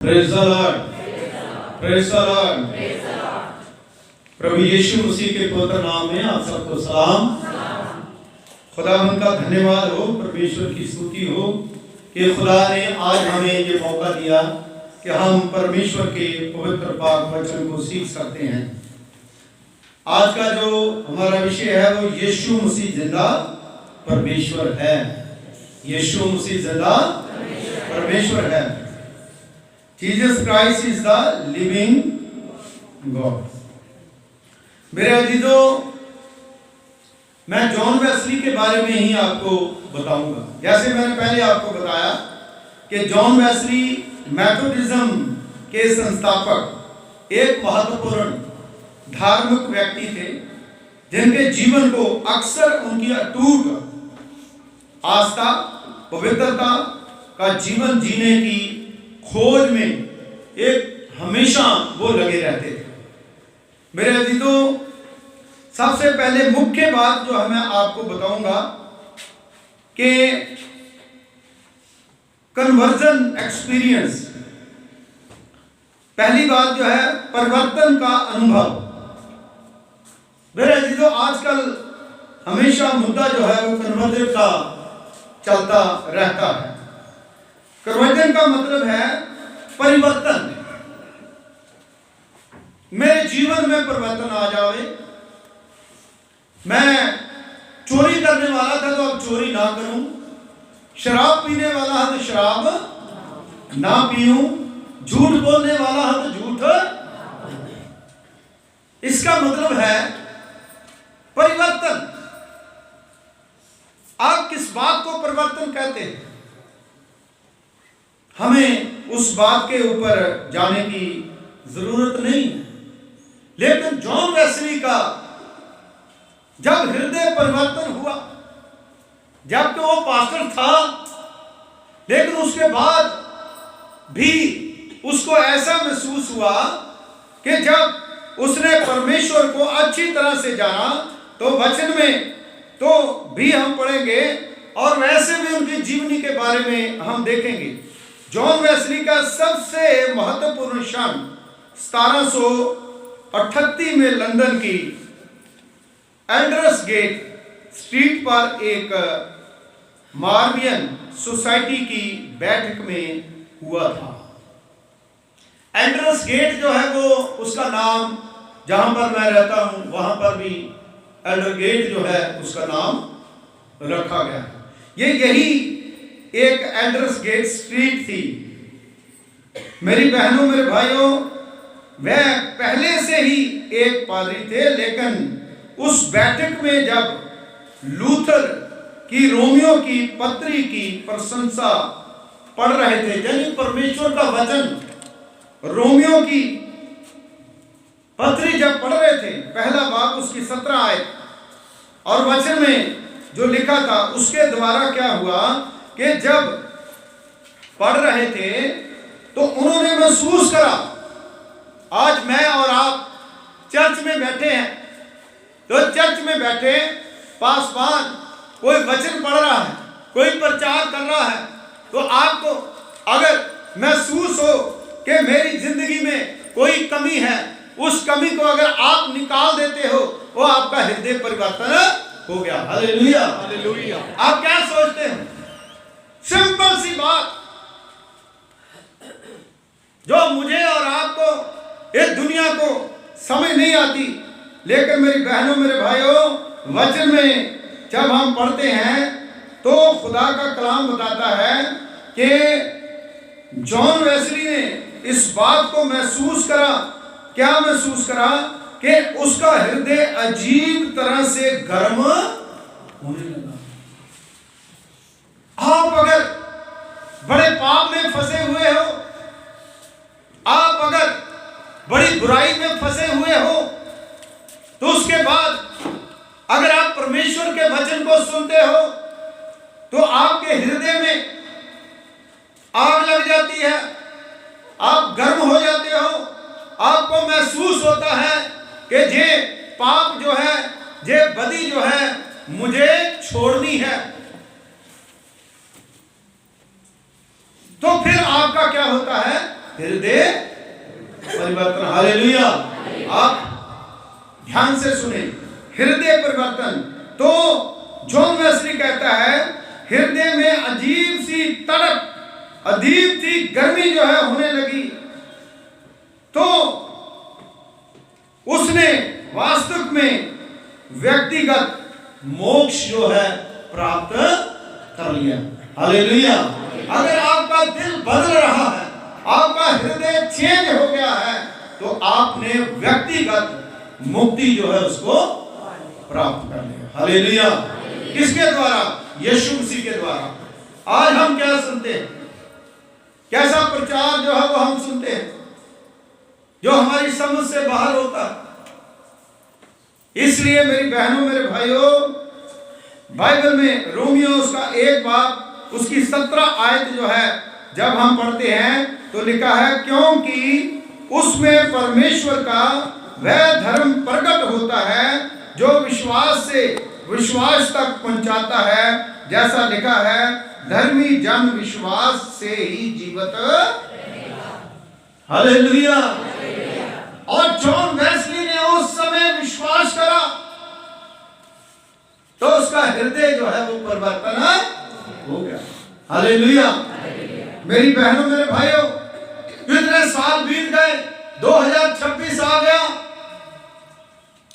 Praise the lord, praise the lord. प्रभु यीशु मसीह के पवित्र नाम में आप सबको सलाम। खुदावंद का धन्यवाद हो, परमेश्वर की स्तुति हो कि खुदा ने आज हमें ये मौका दिया कि हम परमेश्वर के पवित्र पाक वचन को सीख सकते हैं। आज का जो हमारा विषय है वो यीशु मसीह जिंदा परमेश्वर है। यीशु मसीह जिंदा परमेश्वर है। Jesus Christ is the living God. मेरे अजीजों, मैं जॉन वेस्ली के बारे में ही आपको बताऊंगा। जैसे मैंने पहले आपको बताया कि जॉन वेस्ली मेथोडिज्म के संस्थापक एक महत्वपूर्ण धार्मिक व्यक्ति थे, जिनके जीवन को अक्सर उनकी अटूट आस्था, पवित्रता का जीवन जीने की खोज में एक हमेशा वो लगे रहते थे। मेरे अजीजों, सबसे पहले मुख्य बात जो मैं आपको बताऊंगा कि कन्वर्जन एक्सपीरियंस। पहली बात जो है परिवर्तन का अनुभव। मेरे अजीजों, आजकल हमेशा मुद्दा जो है वो कन्वर्जन का चलता रहता है। कन्वर्जन का मतलब है परिवर्तन। मेरे जीवन में परिवर्तन आ जावे। मैं चोरी करने वाला था तो अब चोरी ना करूं, शराब पीने वाला है तो शराब ना पीऊं, झूठ बोलने वाला है तो झूठ। इसका मतलब है परिवर्तन। आप किस बात को परिवर्तन कहते हैं? हमें उस बात के ऊपर जाने की जरूरत नहीं है, लेकिन जॉन वेस्ली का जब हृदय परिवर्तन हुआ, जब तो वो पास्टर था, लेकिन उसके बाद भी उसको ऐसा महसूस हुआ कि जब उसने परमेश्वर को अच्छी तरह से जाना, तो वचन में तो भी हम पढ़ेंगे और वैसे भी उनकी जीवनी के बारे में हम देखेंगे। जॉन वेस्ली का सबसे महत्वपूर्ण क्षण 1738 में लंदन की एल्डर्सगेट स्ट्रीट पर एक मार्वियन सोसाइटी की बैठक में हुआ था। एल्डर्सगेट जो है वो उसका नाम, जहां पर मैं रहता हूं वहां पर भी एल्डरगेट जो है उसका नाम रखा गया है। यही एक एल्डर्सगेट स्ट्रीट थी। मेरी बहनों, मेरे भाइयों, वह पहले से ही एक पादरी थे, लेकिन उस बैठक में जब लूथर की रोमियो की पत्री की प्रशंसा पढ़ रहे थे, यानी परमेश्वर का वचन रोमियो की पत्री जब पढ़ रहे थे, पहला बाब उसकी 17 आयत, और वचन में जो लिखा था उसके द्वारा क्या हुआ कि जब पढ़ रहे थे तो उन्होंने महसूस करा, आज मैं और आप चर्च में बैठे हैं, तो चर्च में बैठे पासवान कोई वचन पढ़ रहा है, कोई प्रचार कर रहा है, तो आपको अगर महसूस हो कि मेरी जिंदगी में कोई कमी है, उस कमी को अगर आप निकाल देते हो, वो आपका हृदय परिवर्तन हो गया। Hallelujah, hallelujah. आप क्या सोचते हैं? सिंपल सी बात जो मुझे और आपको, इस दुनिया को समझ नहीं आती, लेकिन मेरी बहनों, मेरे भाइयों, वचन में जब हम पढ़ते हैं तो खुदा का कलाम बताता है कि जॉन वेस्ली ने इस बात को महसूस करा। क्या महसूस करा? कि उसका हृदय अजीब तरह से गर्म होने लगा। आप अगर बड़े पाप में फंसे हुए हो, आप अगर बड़ी बुराई में फंसे हुए हो, तो उसके बाद अगर आप परमेश्वर के वचन को सुनते हो तो आपके हृदय में आग लग जाती है, आप गर्म हो जाते हो, आपको महसूस होता है कि ये पाप जो है, ये बदी जो है, मुझे छोड़नी है। तो फिर आपका क्या होता है? हृदय परिवर्तन। हालेलुया। आप ध्यान से सुने, हृदय परिवर्तन। तो जॉन वेस्ली कहता है हृदय में अजीब सी तड़प, अजीब सी गर्मी जो है होने लगी, तो उसने वास्तविक में व्यक्तिगत मोक्ष जो है प्राप्त कर लिया। हालेलुया। अगर आपका दिल बदल रहा है, आपका हृदय चेंज हो गया है, तो आपने व्यक्तिगत मुक्ति जो है उसको प्राप्त कर लिया। हालेलुया। किसके द्वारा? यीशु मसीह के द्वारा। आज हम क्या सुनते हैं, कैसा प्रचार जो है वो हम सुनते हैं, जो हमारी समझ से बाहर होता है। इसलिए मेरी बहनों, मेरे भाइयों, बाइबल में रोमियो उसका 1 बाब उसकी 17 आयत जो है जब हम पढ़ते हैं तो लिखा है, क्योंकि उसमें परमेश्वर का वह धर्म प्रकट होता है जो विश्वास से विश्वास तक पहुंचाता है, जैसा लिखा है, धर्मी जन विश्वास से ही जीवित। हालेलुया। और जॉन वेस्ली ने उस समय विश्वास करा तो उसका हृदय जो है वो परिवर्तन हो गया। हालेलुया। मेरी बहनों, मेरे भाइयों, कितने साल बीत गए, 2026 आ गया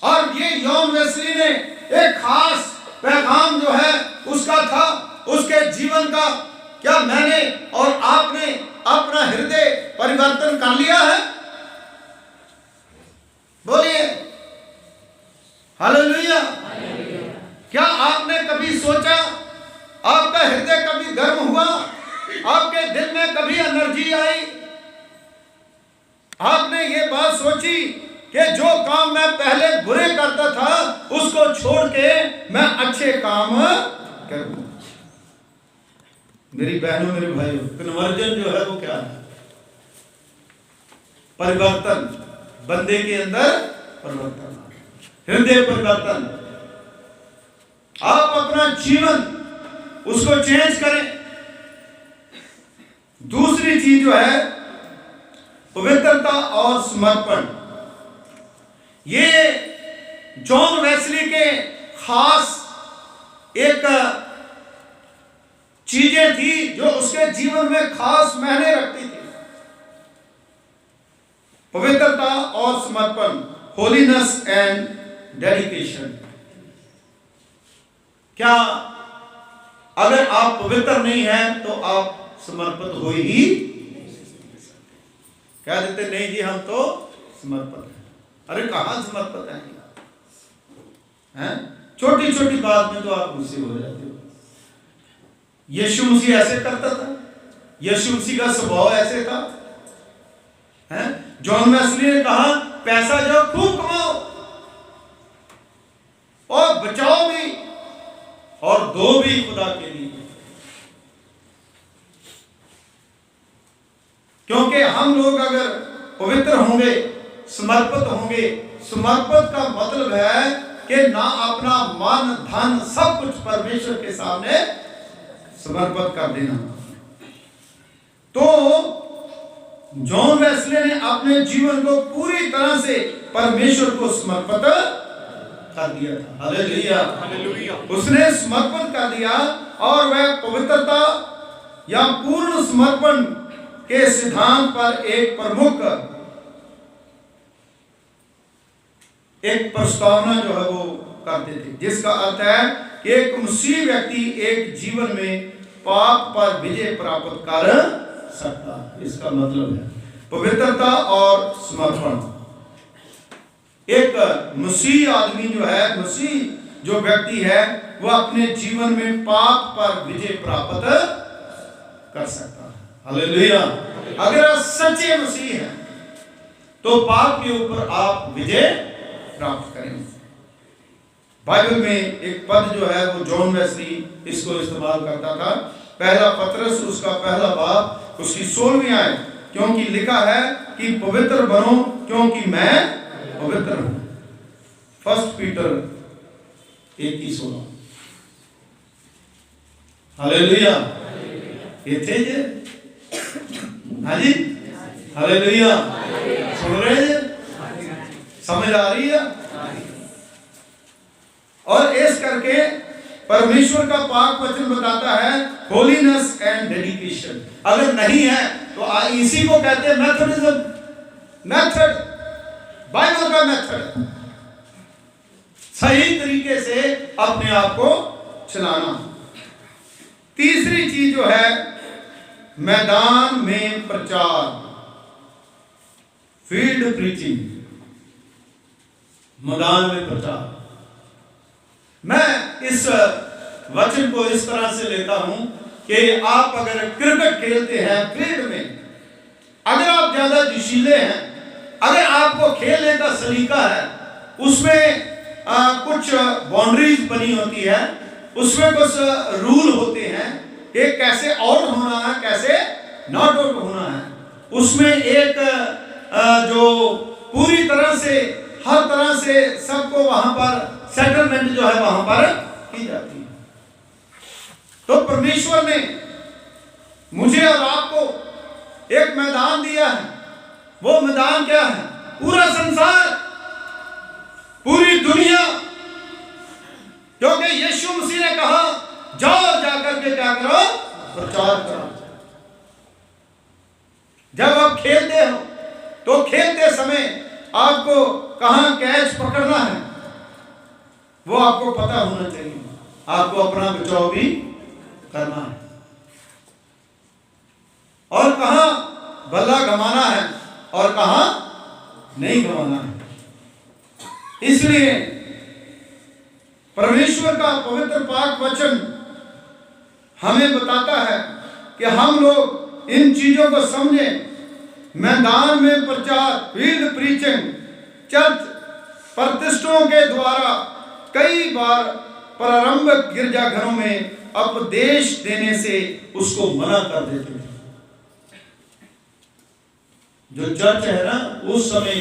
और ये जॉन वेस्ली ने एक खास पैगाम जो है उसका था, उसके जीवन का। क्या मैंने और आपने अपना हृदय परिवर्तन कर लिया है? बोलिए हालेलुया। क्या आपने कभी सोचा, आपका हृदय कभी गर्म हुआ, आपके दिल में कभी एनर्जी आई, आपने ये बात सोची कि जो काम मैं पहले बुरे करता था उसको छोड़ के मैं अच्छे काम करूं? मेरी बहनों, मेरे भाइयों, कन्वर्जन जो है वो क्या है? परिवर्तन, बंदे के अंदर परिवर्तन, हृदय परिवर्तन। आप अपना जीवन उसको चेंज करें। दूसरी चीज जो है पवित्रता और समर्पण। ये जॉन वेस्ली के खास एक चीजें थी जो उसके जीवन में खास मायने रखती थी। पवित्रता और समर्पण, होलीनेस एंड डेडिकेशन। क्या अगर आप पवित्र नहीं हैं तो आप समर्पित हो ही कह देते, नहीं जी हम तो समर्पित हैं। अरे कहां समर्पित हैं? छोटी छोटी बात में तो आप गुस्से हो जाते हो। यीशु मसीह ऐसे करता था, यीशु मसीह का स्वभाव ऐसे था। जॉन वेस्ली ने कहा, पैसा जो खूब कमाओ और बचाओ भी और दो भी खुदा के लिए, क्योंकि हम लोग अगर पवित्र होंगे, समर्पित होंगे, समर्पित का मतलब है कि ना अपना मन धन सब कुछ परमेश्वर के सामने समर्पित कर देना। तो जॉन वेस्ले ने अपने जीवन को पूरी तरह से परमेश्वर को समर्पित कर दिया था। Hallelujah, hallelujah. उसने समर्पित कर दिया और वह पवित्रता या पूर्ण समर्पण के सिद्धांत पर एक प्रमुख एक प्रस्तावना जो है वो करते थे, जिसका अर्थ है कि एक मसीह व्यक्ति एक जीवन में पाप पर विजय प्राप्त कर सकता है। इसका मतलब है पवित्रता और समर्पण। एक मसीह आदमी जो है, मसीह जो व्यक्ति है, वह अपने जीवन में पाप पर विजय प्राप्त कर सकता है। हालेलुया। अगर आप सच्चे मसीह हैं तो पाप के ऊपर आप विजय प्राप्त करेंगे। बाइबल में एक पद जो है वो जॉन वेस्ली इसको इस्तेमाल करता था। पहला पत्रस उसका पहला बाब उसकी 16वीं आयत, क्योंकि लिखा है कि पवित्र बनो क्योंकि मैं पवित्र हूं। 1 पीटर 1:16। हालेलुया। ये थे जे, हाँ जी, हालेलुया। सुन रहे हैं? समझ आ रही है? और इस करके परमेश्वर का पाक वचन बताता है होलीनेस एंड डेडिकेशन। अगर नहीं है तो इसी को कहते हैं मेथोडिज्म। मेथड, बाइबल का मेथड, सही तरीके से अपने आप को चलाना। तीसरी चीज जो है मैदान में प्रचार, फील्ड प्रीचिंग, मैदान में प्रचार। मैं इस वचन को इस तरह से लेता हूं कि आप अगर क्रिकेट खेलते हैं फील्ड में, अगर आप ज्यादा जोशीले हैं, अगर आपको खेलने का सलीका है, उसमें कुछ बाउंड्रीज बनी होती है, उसमें कुछ रूल होते हैं कि कैसे आउट होना है, कैसे नॉट आउट होना है। उसमें एक जो पूरी तरह से हर तरह से सबको वहां पर सेटलमेंट जो है वहां पर की जाती है। तो परमेश्वर ने मुझे और आपको एक मैदान दिया है। वो मैदान क्या है? पूरा संसार, पूरी दुनिया। क्योंकि यीशु मसीह ने कहा जाओ जाकर के क्या करो? प्रचार करो। जब आप खेलते हो तो खेलते समय आपको कहां कैच पकड़ना है वो आपको पता होना चाहिए। आपको अपना बचाव भी करना है और कहां बल्ला गंवाना है और कहां नहीं गंवाना है। इसलिए परमेश्वर का पवित्र पाक वचन हमें बताता है कि हम लोग इन चीजों को समझें। मैदान में प्रचार, फील्ड प्रीचिंग, चर्च प्रतिष्ठों के द्वारा कई बार प्रारंभिक गिरजाघरों में उपदेश देने से उसको मना कर देते थे। जो चर्च है ना, उस समय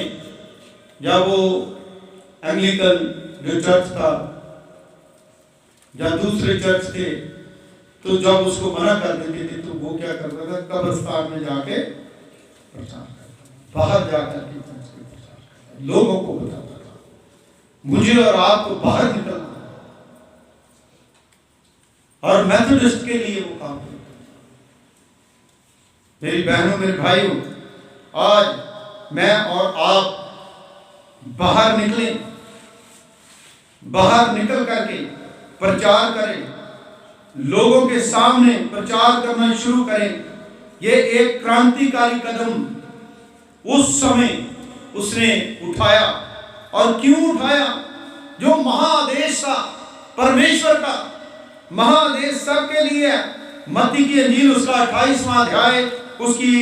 जब वो एंग्लिकन जो चर्च था या दूसरे चर्च थे, तो जब उसको मना कर देते थे तो वो क्या करता था? कब्रिस्तान में जाके प्रचार करता, बाहर जाकर के प्रचार करता, लोगों को बताता था मुझे और आपको बाहर निकलना। और मेथोडिस्ट के लिए वो काम करता। मेरी बहनों, मेरे भाइयों, आज मैं और आप बाहर निकलें, बाहर निकल करके प्रचार करें, लोगों के सामने प्रचार करना शुरू करें। ये एक क्रांतिकारी कदम उस समय उसने उठाया। और क्यों उठाया? जो महाआदेश था परमेश्वर का, महाआदेश सबके लिए है। मत्ती की इंजील उसका 28वां अध्याय उसकी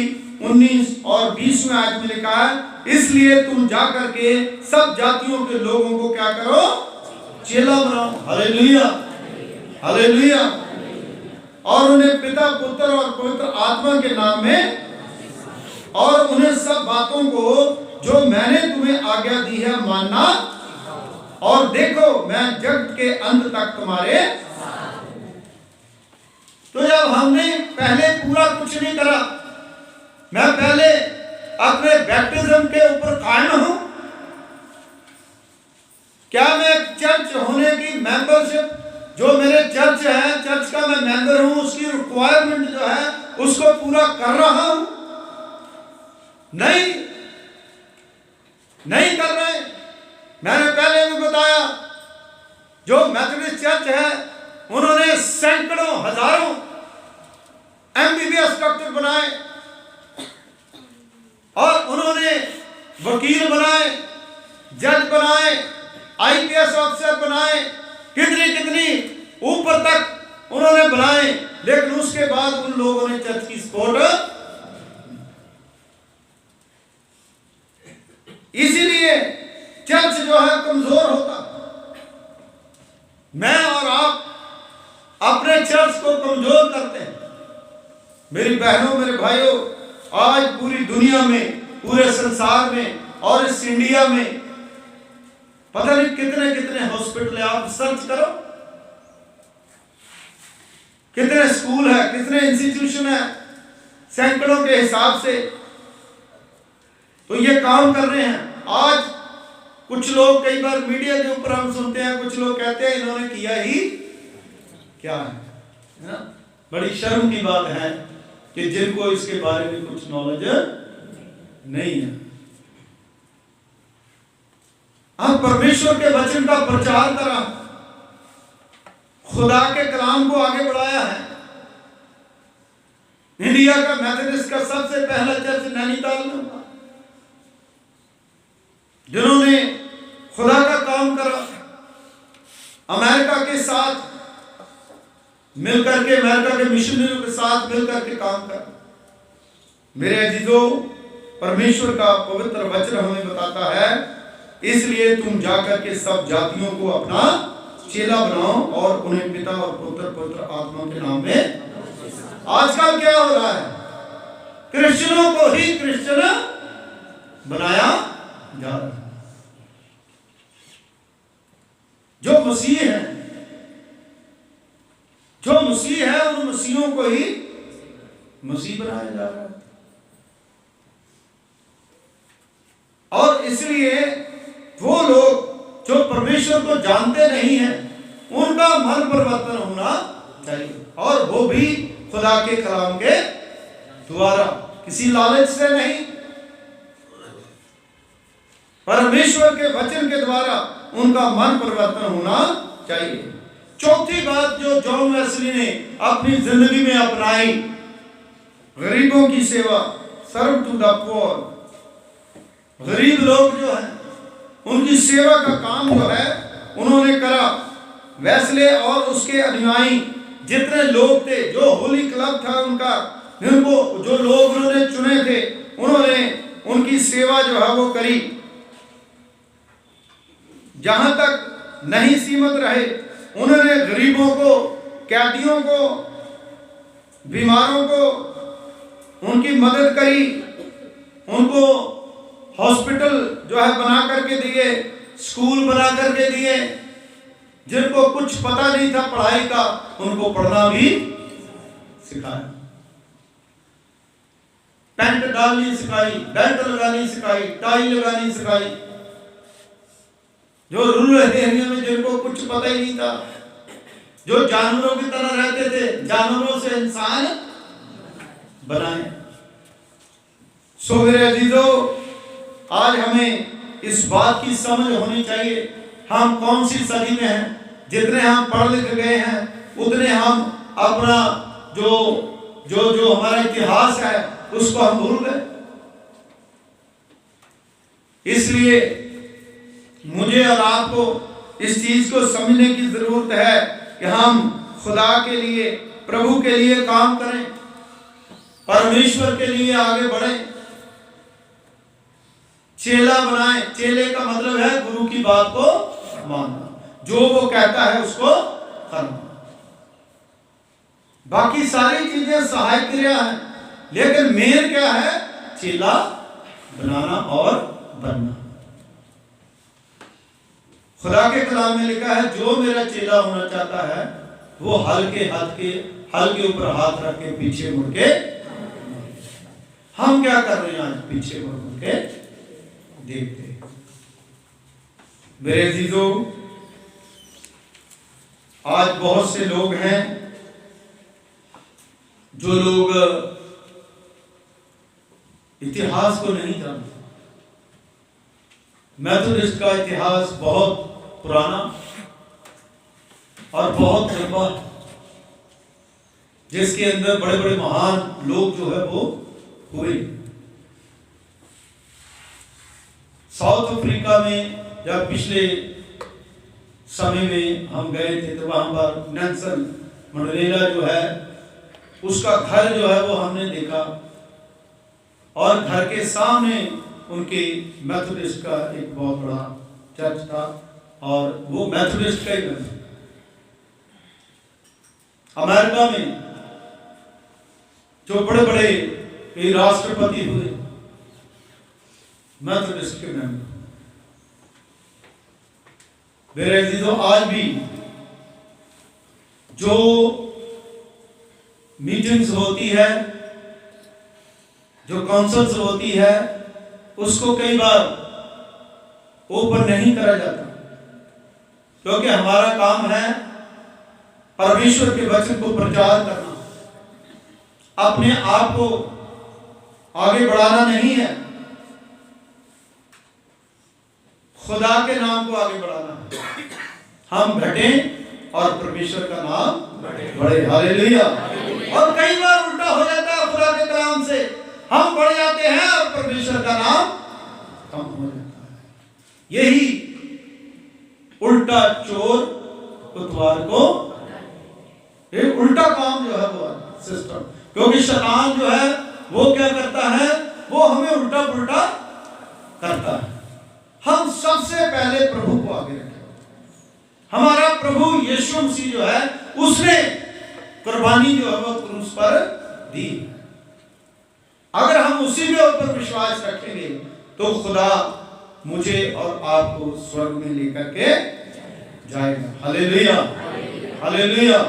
19 और 20वें आयत में लिखा है, इसलिए तुम जाकर के सब जातियों के लोगों को क्या करो? चेला बनाओ। Hallelujah, hallelujah. और उन्हें पिता, पुत्र और पवित्र आत्मा के नाम में, और उन्हें सब बातों को जो मैंने तुम्हें आज्ञा दी है मानना, और देखो मैं जगत के अंत तक तुम्हारे। तो जब हमने पहले पूरा कुछ नहीं करा, मैं पहले अपने बैप्टिज्म के ऊपर कायम हूं। क्या मैं चर्च होने की मेंबरशिप, जो मेरे चर्च है, चर्च का मैं मेंबर हूं, उसकी रिक्वायरमेंट जो है उसको पूरा कर रहा हूं? नहीं, नहीं कर रहे। मैंने पहले भी बताया, जो मेथोडिस्ट चर्च है उन्होंने सैकड़ों हजारों एमबीबीएस डॉक्टर बनाए, और उन्होंने वकील बनाए, जज बनाए, आईपीएस ऑफिसर बनाए, कितनी कितनी ऊपर तक उन्होंने बनाए, लेकिन उसके बाद उन लोगों ने चर्च की सपोर्ट। इसीलिए चर्च जो है कमजोर होता। मैं और आप अपने चर्च को कमजोर करते हैं। मेरी बहनों, मेरे भाइयों, आज पूरी दुनिया में, पूरे संसार में और इस इंडिया में पता नहीं कितने कितने हॉस्पिटल है। आप सर्च करो, कितने स्कूल है, कितने इंस्टीट्यूशन है, सैकड़ों के हिसाब से। तो ये काम कर रहे हैं। आज कुछ लोग, कई बार मीडिया के ऊपर हम सुनते हैं, कुछ लोग कहते हैं इन्होंने किया ही क्या है ना। बड़ी शर्म की बात है कि जिनको इसके बारे में कुछ नॉलेज नहीं है। हम परमेश्वर के वचन का प्रचार करा, खुदा के कलाम को आगे बढ़ाया है। इंडिया का मेथोडिस्ट का सबसे पहला चर्च नैनीताल में हुआ, जिन्होंने खुदा का काम करा। अमेरिका के साथ मिलकर के, अमेरिका के मिशनरियों के साथ मिलकर के काम करा। मेरे अजीजों, परमेश्वर का पवित्र वचन हमें बताता है, इसलिए तुम जाकर के सब जातियों को अपना चेला बनाओ और उन्हें पिता और पुत्र पवित्र आत्मा के नाम में। आजकल क्या हो रहा है? क्रिश्चियनों को ही क्रिश्चियन बनाया जा रहा है। जो मसीह है, जो मसीह है, उन मसीहों को ही मसीह बनाया जा रहा है। और इसलिए वो लोग जो परमेश्वर को जानते नहीं हैं, उनका मन परिवर्तन होना चाहिए, और वो भी खुदा के कलाम के द्वारा, किसी लालच से नहीं, परमेश्वर के वचन के द्वारा उनका मन परिवर्तन होना चाहिए। चौथी बात जो जॉन वेस्ली ने अपनी जिंदगी में अपनाई, गरीबों की सेवा, सर्व टू द पुअर। गरीब लोग जो हैं, उनकी सेवा का काम जो है उन्होंने करा। वेस्ले और उसके अनुयायी जितने लोग थे, जो होली क्लब था उनका, जिनको जो लोग उन्होंने चुने थे, उन्होंने उनकी सेवा जो है वो करी। जहां तक नहीं सीमित रहे, उन्होंने गरीबों को, कैदियों को, बीमारों को उनकी मदद करी। उनको हॉस्पिटल जो है बना करके दिए, स्कूल बना करके दिए। जिनको कुछ पता नहीं था पढ़ाई का, उनको पढ़ना भी सिखाया। पैंट डालनी सिखाई, बेल्ट लगानी सिखाई, टाई लगानी सिखाई। जो रूरल एरिया में जिनको कुछ पता ही नहीं था, जो जानवरों की तरह रहते थे, जानवरों से इंसान बनाए। सो मेरे अजीजों, आज हमें इस बात की समझ होनी चाहिए, हम कौन सी सदी में हैं। जितने हम पढ़ लिख गए हैं, उतने हम अपना जो जो जो हमारा इतिहास है उसको हम भूल गए। इसलिए मुझे और आपको इस चीज को समझने की जरूरत है कि हम खुदा के लिए, प्रभु के लिए काम करें, परमेश्वर के लिए आगे बढ़ें, चेला बनाएं। चेले का मतलब है गुरु की बात को मानना, जो वो कहता है उसको करना। बाकी सारी चीजें सहायक क्रिया है, लेकिन मेन क्या है? चेला बनाना और बनना। खुदा के कलाम में लिखा है, जो मेरा चेला होना चाहता है वो हल के ऊपर हाथ रख के पीछे मुड़ के। हम क्या कर रहे हैं आज? पीछे मुड़ के देखते हैं। मेरे अजीजों, आज बहुत से लोग हैं जो लोग इतिहास को नहीं जानते। मेथोडिस्ट का इतिहास बहुत पुराना और बहुत लंबा, जिसके अंदर बड़े बड़े महान लोग जो है वो हुए। साउथ अफ्रीका में जब पिछले समय में हम गए थे, तो वहां पर नेल्सन मंडेला जो है, उसका घर जो है वो हमने देखा, और घर के सामने उनके मेथोडिस्ट का एक बहुत बड़ा चर्च था, और वो मेथोडिस्ट का ही घर। अमेरिका में जो बड़े बड़े राष्ट्रपति हुए, मेथोडिस्ट के मेंबर। मेरे अजीजों, आज भी जो मीटिंग्स होती है, जो काउंसिल्स होती है, उसको कई बार ओपन नहीं करा जाता, क्योंकि हमारा काम है परमेश्वर के वचन को प्रचार करना, अपने आप को आगे बढ़ाना नहीं है, खुदा के नाम को आगे बढ़ाना है। हम घटें और परमेश्वर का नाम बढ़े। हालेलुया। और कई बार उल्टा हो जाता है, खुदा के कलाम से हम बढ़ जाते हैं और परमेश्वर का नाम कम हो जाता है। यही उल्टा चोर कोतवाल को, ये उल्टा काम जो है वो सिस्टम, क्योंकि शैतान जो है वो क्या करता है, वो हमें उल्टा पुल्टा करता है। हम सबसे पहले प्रभु को आगे रखें। हमारा प्रभु यीशु मसीह जो है उसने कुर्बानी जो है वो क्रूस पर दी। अगर हम उसी के ऊपर विश्वास रखेंगे तो खुदा मुझे और आपको स्वर्ग में लेकर के जाएगा। Hallelujah, hallelujah.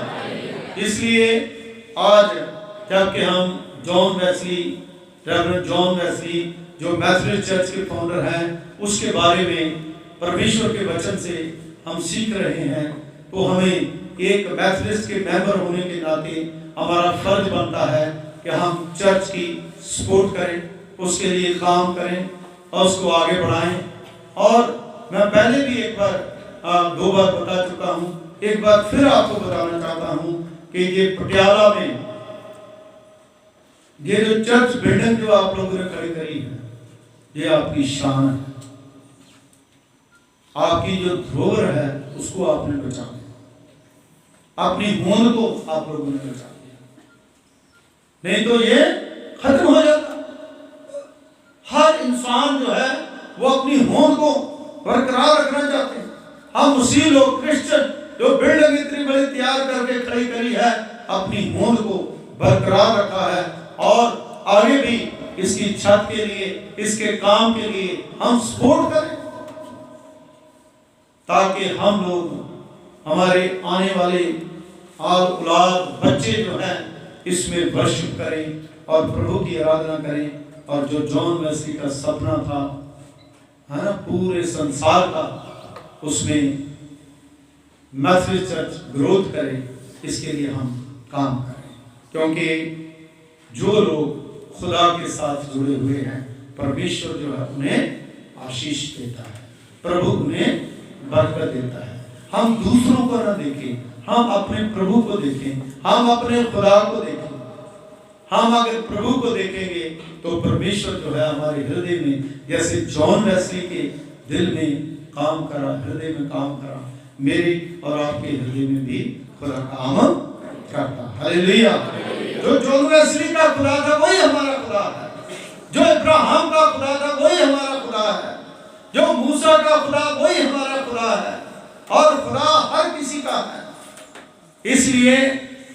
इसलिए आज जबकि हम John Wesley, reverend John Wesley जो मैथोडिस्ट चर्च के फाउंडर हैं, उसके बारे में परमेश्वर के वचन से हम सीख रहे हैं, तो हमें एक मैथोडिस्ट के मेंबर होने के नाते हमारा फर्ज बनता है कि हम चर्च की सपोर्ट करें, उसके लिए काम करें और उसको आगे बढ़ाएं। और मैं पहले भी एक बार 2 बार बता चुका हूं, एक बार फिर आपको बताना चाहता हूं कि ये पटियाला में ये जो चर्च बिल्डिंग जो आप लोगों ने खड़ी करी है, ये आपकी शान है। आपकी जो धरोहर है उसको आपने बचा दिया, अपनी होंद को आप लोगों ने बचा दिया, नहीं तो ये खत्म हो जाता। हर इंसान जो है वो अपनी होंद को बरकरार रखना चाहते हैं। हम उसी लोग क्रिश्चियन जो बिल्डिंग इतनी बड़ी तैयार करके खड़ी करी है, अपनी होंद को बरकरार रखा है और आगे भी इसकी छत के लिए, इसके काम के लिए हम सपोर्ट करें, ताकि हम लोग, हमारे आने वाले औलाद बच्चे जो हैं इसमें वर्शिप करें और प्रभु की आराधना करें। और जो जॉन वेस्ली का सपना था, है ना, पूरे संसार का, उसमें मैथोडिस्ट चर्च ग्रोथ करे, इसके लिए हम काम करें। क्योंकि जो लोग खुदा के साथ जुड़े हुए हैं, परमेश्वर जो है उन्हें आशीष देता है, प्रभु उन्हें बरकत देता है। हम दूसरों को न देखें, हम अपने प्रभु को देखें, हम अपने खुदा को देखें। हम अगर प्रभु को देखेंगे तो परमेश्वर जो है हमारे हृदय में, जैसे जॉन वेस्ली के दिल में काम करा, हृदय में काम करा, मेरे और आपके हृदय में भी खुदा काम करता। हालेलुया। जो जॉन वेस्ली का खुदा था वही हमारा खुदा है, जो इब्राहिम का खुदा था वही हमारा खुदा है, जो मूसा का खुदा वही हमारा खुदा है, और खुदा हर किसी का है। इसलिए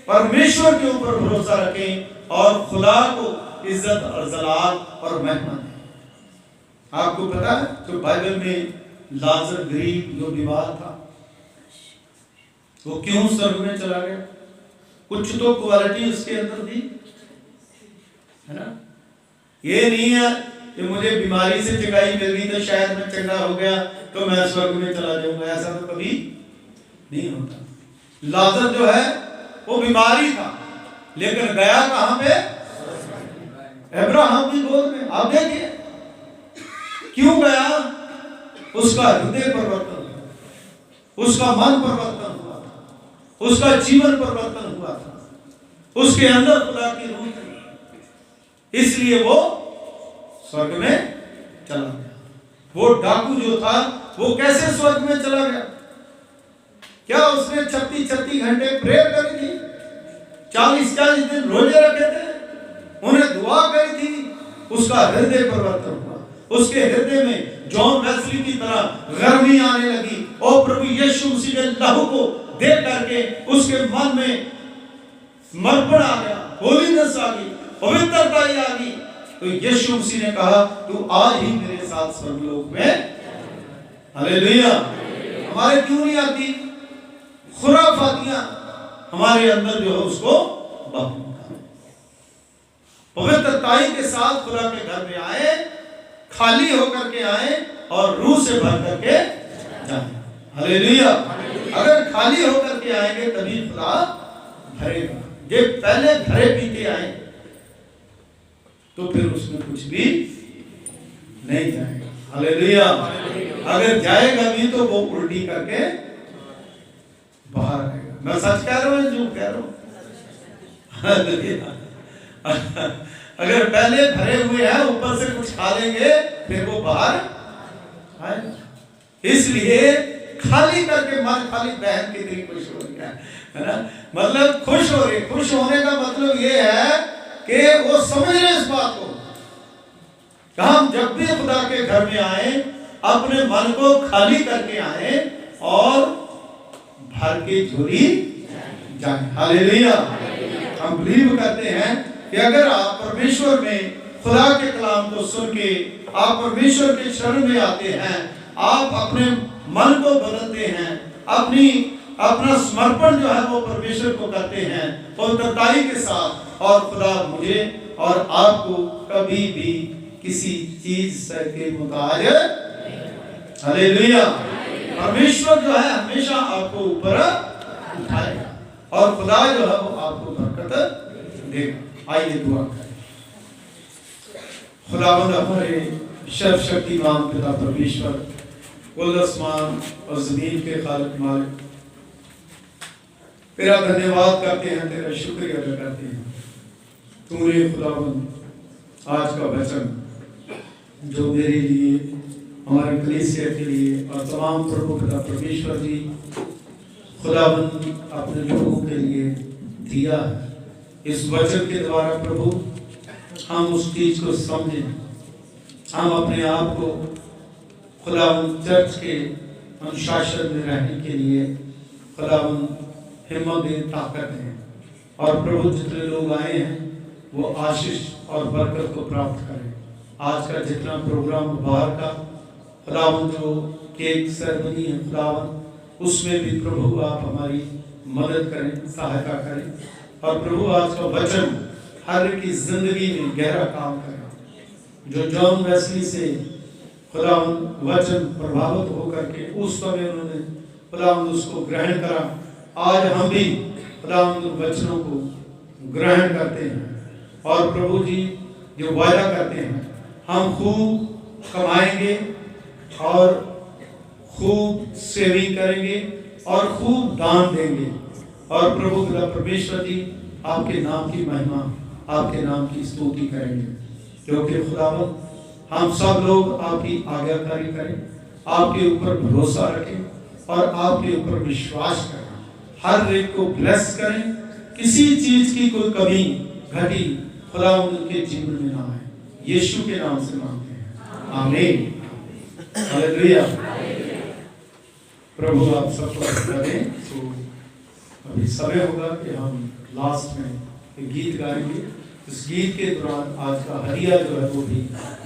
परमेश्वर के ऊपर भरोसा रखें और खुदा को इज्जत और जलाल और महिमा दें। आपको पता है जो बाइबल में लाजर गरीब जो बीमार था, वो क्यों स्वर्ग में चला गया? कुछ तो क्वालिटी उसके अंदर थी, है ना। ये नहीं है कि मुझे बीमारी से चंगाई मिल गई तो शायद मैं चंगा हो गया तो मैं स्वर्ग में चला जाऊंगा, ऐसा तो कभी नहीं होता। लाजर जो है वो बीमारी था, लेकिन गया कहां पे? अब्राहम की गोद में। आप देखिए क्यों गया? उसका हृदय परिवर्तन हुआ, उसका मन परिवर्तन हुआ था, उसका जीवन परिवर्तन हुआ था, उसके अंदर खुदा की रूह थी, इसलिए वो स्वर्ग में चला गया। वो डाकू जो था वो कैसे स्वर्ग में चला गया? क्या उसने 36 घंटे प्रेयर करी थी, 40 दिन रोजे रखे थे, उन्हें दुआ करी थी, उसका हृदय परिवर्तन हुआ। उसके हृदय में जॉन वेस्ली की तरह गर्मी आने लगी और प्रभु यीशु मसीह के लहू को देख करके उसके मन में समर्पण आ गया, होलीनेस आ गई, पवित्रता आ गई। तो यीशु मसीह ने कहा तू आज ही मेरे साथ स्वर्गलोक में। हालेलुया। हमारे क्यों नहीं आती? खुराफातियां हमारे अंदर जो है उसको पवित्रताई के साथ खुदा के घर में आए, खाली होकर के आए और रूह से भर करके जाए। हालेलुया। अगर खाली होकर के आएंगे तभी खुदा भरेगा। जे पहले भरे पीते आए तो फिर उसमें कुछ भी नहीं जाएगा। हालेलुया। अगर जाएगा भी तो वो उल्टी करके बाहर आएगा। मैं सच कह रहा हूँ, झूठ कह रहा हूँ? अगर पहले भरे हुए हैं, ऊपर से कुछ खा लेंगे, फिर वो बाहर आएगा। इसलिए खाली करके मन, खाली बहन कितनी खुश हो रही है ना, मतलब खुश हो रही। खुश होने का मतलब ये है कि वो समझ रहे इस बात को कि हम जब भी खुदा के घर में आए अपने मन को खाली करके आए और भर के झोली जाए। हालेलुया। हम बिलीव करते हैं कि अगर आप परमेश्वर में खुदा के कलाम को सुन के आप परमेश्वर के शरण में आते हैं, आप अपने मन को बदलते हैं, अपना समर्पण जो है वो परमेश्वर को करते हैं पवित्रताई के साथ, और खुदा मुझे और आपको कभी भी किसी चीज से के मुताज। हालेलुया। परमेश्वर जो है हमेशा आपको ऊपर उठाएगा और खुदा जो है वो आपको बरकत देगा। आइए दुआ करें। खुदावंद हमारे सर्वशक्तिमान पिता परमेश्वर, कुल आसमान और जमीन के खालिक मालिक, तेरा धन्यवाद करते हैं, तेरा शुक्रिया अदा करते हैं। तूने खुदावंद आज का वचन जो मेरे लिए, हमारे कलीसिया के लिए और तमाम प्रभु पिता परमेश्वर जी खुदावंद अपने लोगों के लिए दिया है, इस वचन के द्वारा प्रभु हम उस चीज को समझें, हम अपने आप को खुदावंद चर्च के अनुशासन में रहने के लिए खुदावंद हिम्मत दें, ताकत दें, और प्रभु जितने लोग आए हैं वो आशीष और बरकत को प्राप्त करें। आज का जितना प्रोग्राम बाहर का खुदावंद जो केक सेरेमनी है खुदावंद, उसमें भी प्रभु आप हमारी मदद करें, सहायता करें, और प्रभु आज का वचन हर की जिंदगी में गहरा काम करें। जो जॉन वेस्ली से खुदावंद वचन प्रभावित होकर के उस समय उन्होंने खुदावंद उसको ग्रहण करा, आज हम भी खुदावंद वचनों को ग्रहण करते हैं और प्रभु जी जो वायदा करते हैं हम खूब कमाएंगे और खूब सेविंग करेंगे और खूब दान देंगे, और प्रभु खुदा परमेश्वर जी आपके नाम की महिमा, आपके नाम की स्तुति करेंगे, क्योंकि खुदावंद हम सब लोग आपकी आज्ञाकारी करें, आपके ऊपर भरोसा रखें और आपके ऊपर विश्वास करें, हर एक को ब्लेस करें, किसी चीज की कोई कमी घटी खुदावंद उनके जीवन में ना आए। यीशु के नाम से मांगते हैं, आमीन। हालेलुया। प्रभु आप सबको करें। तो अभी समय होगा कि हम लास्ट में एक गीत गाएंगे। इस गीत के दौरान आज का हदिया जो है वो भी